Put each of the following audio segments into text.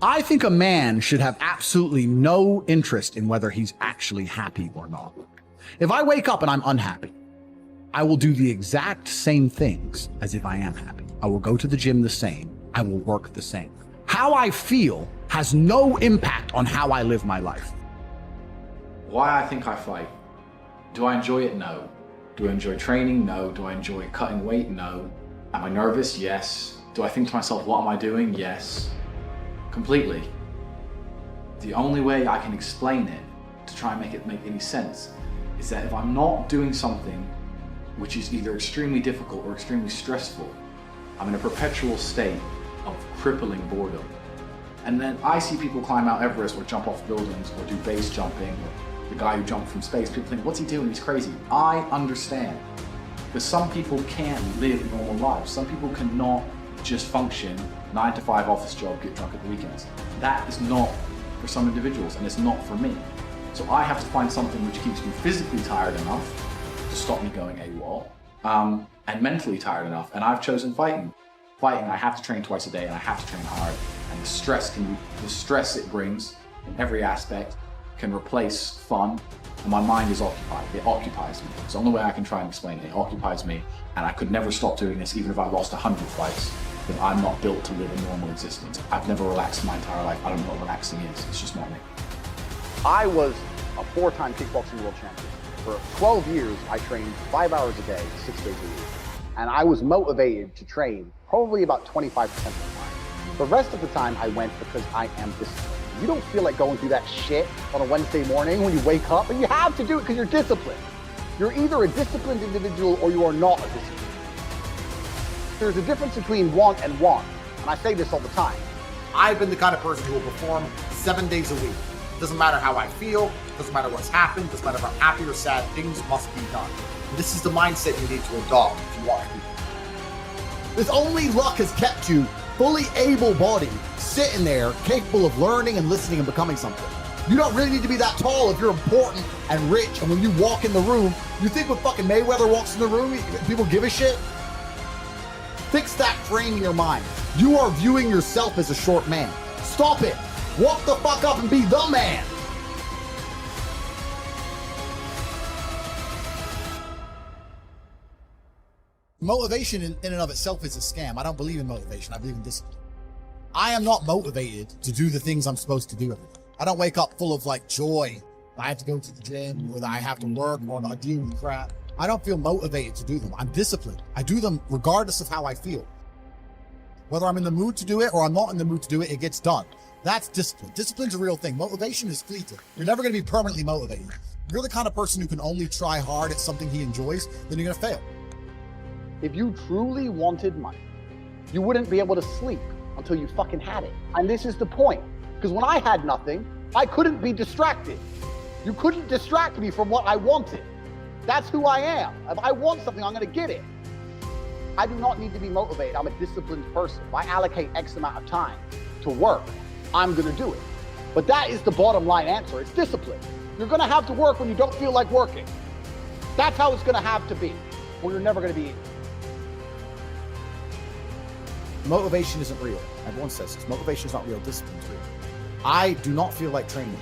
I think a man should have absolutely no interest in whether he's actually happy or not. If I wake up and I'm unhappy, I will do the exact same things as if I am happy. I will go to the gym the same. I will work the same. How I feel has no impact on how I live my life. Why I think I fight. Do I enjoy it? No. Do I enjoy training? No. Do I enjoy cutting weight? No. Am I nervous? Yes. Do I think to myself, what am I doing? Yes. Completely. The only way I can explain it to try and make it make any sense is that if I'm not doing something which is either extremely difficult or extremely stressful, I'm in a perpetual state of crippling boredom. And then I see people climb Mount Everest or jump off buildings or do base jumping, or the guy who jumped from space. People think, what's he doing? He's crazy. I understand. Because some people can't live normal lives. Some people cannot just function 9 to 5 office job, get drunk at the weekends. That is not for some individuals, and it's not for me. So I have to find something which keeps me physically tired enough to stop me going AWOL, and mentally tired enough, and I've chosen fighting. Fighting, I have to train twice a day, and I have to train hard, and the stress it brings in every aspect can replace fun, and my mind is occupied. It occupies me. It's the only way I can try and explain it. It occupies me, and I could never stop doing this even if I lost 100 fights. But I'm not built to live a normal existence. I've never relaxed my entire life. I don't know what relaxing is. It's just not me. I was a 4-time kickboxing world champion. For 12 years, I trained 5 hours a day, 6 days a week. And I was motivated to train probably about 25% of the time. The rest of the time I went because I am disciplined. You don't feel like going through that shit on a Wednesday morning when you wake up, and you have to do it because you're disciplined. You're either a disciplined individual or you are not a disciplined. There's a difference between want and want, and I say this all the time. I've been the kind of person who will perform 7 days a week. Doesn't matter how I feel, doesn't matter what's happened, doesn't matter if I'm happy or sad, things must be done. And this is the mindset you need to adopt if you want to be. This only luck has kept you fully able-bodied, sitting there, capable of learning and listening and becoming something. You don't really need to be that tall if you're important and rich, and when you walk in the room, you think when fucking Mayweather walks in the room, people give a shit? Fix that frame in your mind. You are viewing yourself as a short man. Stop it. Walk the fuck up and be the man. Motivation in and of itself is a scam. I don't believe in motivation. I believe in discipline. I am not motivated to do the things I'm supposed to do every day. I don't wake up full of like joy. I have to go to the gym, or that I have to work, or I deal with crap. I don't feel motivated to do them. I'm disciplined. I do them regardless of how I feel. Whether I'm in the mood to do it or I'm not in the mood to do it, it gets done. That's discipline. Discipline's a real thing. Motivation is fleeting. You're never going to be permanently motivated. If you're the kind of person who can only try hard at something he enjoys, then you're going to fail. If you truly wanted money, you wouldn't be able to sleep until you fucking had it. And this is the point. Because when I had nothing, I couldn't be distracted. You couldn't distract me from what I wanted. That's who I am. If I want something, I'm gonna get it. I do not need to be motivated. I'm a disciplined person. If I allocate X amount of time to work, I'm gonna do it. But that is the bottom line answer. It's discipline. You're gonna have to work when you don't feel like working. That's how it's gonna have to be, or you're never gonna be. Motivation isn't real. Everyone says this. Motivation is not real. Discipline is real. I do not feel like training,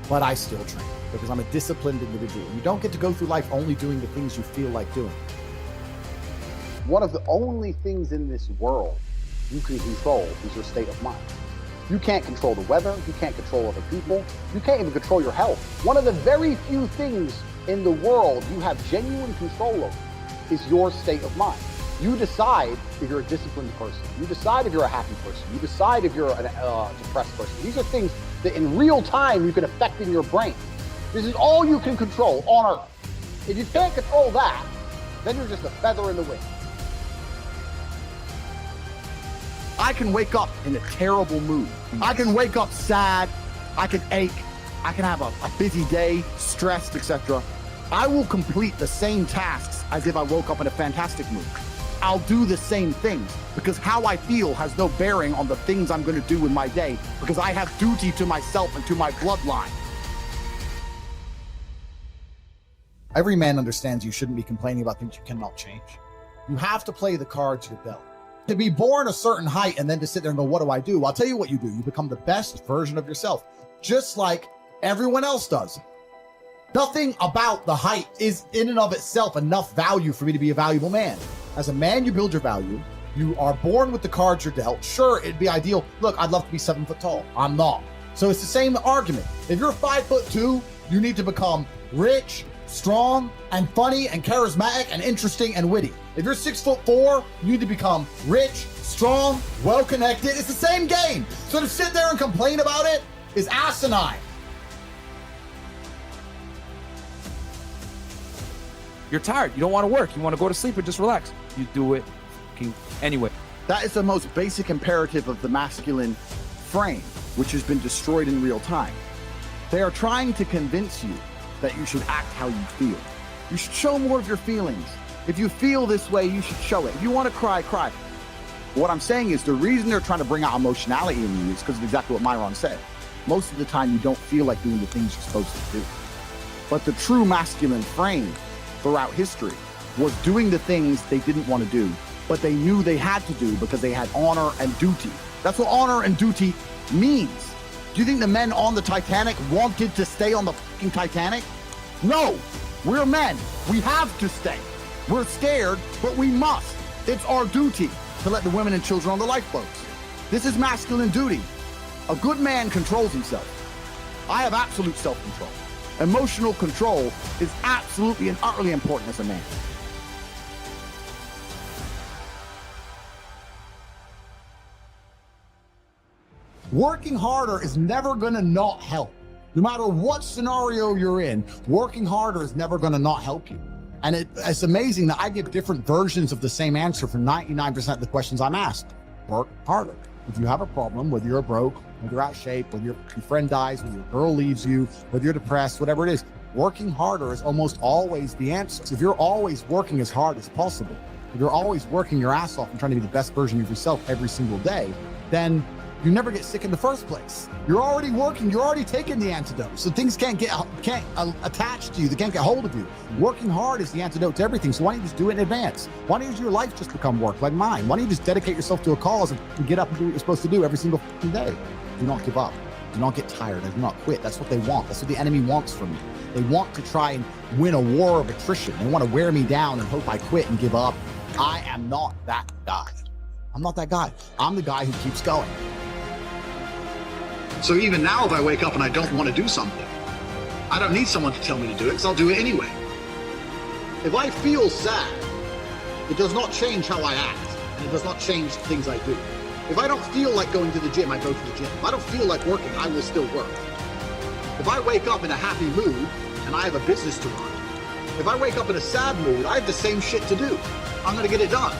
but I still train because I'm a disciplined individual. You don't get to go through life only doing the things you feel like doing. One of the only things in this world you can control is your state of mind. You can't control the weather. You can't control other people. You can't even control your health. One of the very few things in the world you have genuine control over is your state of mind. You decide if you're a disciplined person. You decide if you're a happy person. You decide if you're a depressed person. These are things that in real time you can affect in your brain. This is all you can control on Earth. If you can't control that, then you're just a feather in the wind. I can wake up in a terrible mood. I can wake up sad. I can ache. I can have a busy day, stressed, etc. I will complete the same tasks as if I woke up in a fantastic mood. I'll do the same things because how I feel has no bearing on the things I'm going to do in my day because I have duty to myself and to my bloodline. Every man understands you shouldn't be complaining about things you cannot change. You have to play the cards you're dealt. To be born a certain height and then to sit there and go, what do I do? I'll tell you what you do. You become the best version of yourself, just like everyone else does. Nothing about the height is in and of itself enough value for me to be a valuable man. As a man, you build your value. You are born with the cards you're dealt. Sure, it'd be ideal. Look, I'd love to be 7 foot tall. I'm not. So it's the same argument. If you're 5'2", you need to become rich, strong, and funny, and charismatic, and interesting, and witty. If you're 6'4", you need to become rich, strong, well-connected. It's the same game. So to sit there and complain about it is asinine. You're tired. You don't want to work. You want to go to sleep or just relax. You do it anyway. That is the most basic imperative of the masculine frame, which has been destroyed in real time. They are trying to convince you that you should act how you feel. You should show more of your feelings. If you feel this way, you should show it. If you want to cry, cry. What I'm saying is the reason they're trying to bring out emotionality in you is because of exactly what Myron said. Most of the time, you don't feel like doing the things you're supposed to do. But the true masculine frame throughout history was doing the things they didn't want to do, but they knew they had to do because they had honor and duty. That's what honor and duty means. Do you think the men on the Titanic wanted to stay on the fucking Titanic? No, we're men. We have to stay. We're scared, but we must. It's our duty to let the women and children on the lifeboats. This is masculine duty. A good man controls himself. I have absolute self-control. Emotional control is absolutely and utterly important as a man. Working harder is never gonna not help. No matter what scenario you're in, working harder is never gonna not help you. And it's amazing that I give different versions of the same answer for 99% of the questions I'm asked. Work harder. If you have a problem, whether you're broke, whether you're out of shape, whether your friend dies, whether your girl leaves you, whether you're depressed, whatever it is, working harder is almost always the answer. So if you're always working as hard as possible, if you're always working your ass off and trying to be the best version of yourself every single day, then you never get sick in the first place. You're already working, you're already taking the antidote. So things can't attach to you, they can't get hold of you. Working hard is the antidote to everything. So why don't you just do it in advance? Why don't your life just become work like mine? Why don't you just dedicate yourself to a cause and get up and do what you're supposed to do every single day? Do not give up. Do not get tired. Do not quit. That's what they want. That's what the enemy wants from you. They want to try and win a war of attrition. They want to wear me down and hope I quit and give up. I am not that guy. I'm not that guy. I'm the guy who keeps going. So even now, if I wake up and I don't want to do something, I don't need someone to tell me to do it because I'll do it anyway. If I feel sad, it does not change how I act, and it does not change the things I do. If I don't feel like going to the gym, I go to the gym. If I don't feel like working, I will still work. If I wake up in a happy mood and I have a business to run, if I wake up in a sad mood, I have the same shit to do. I'm going to get it done.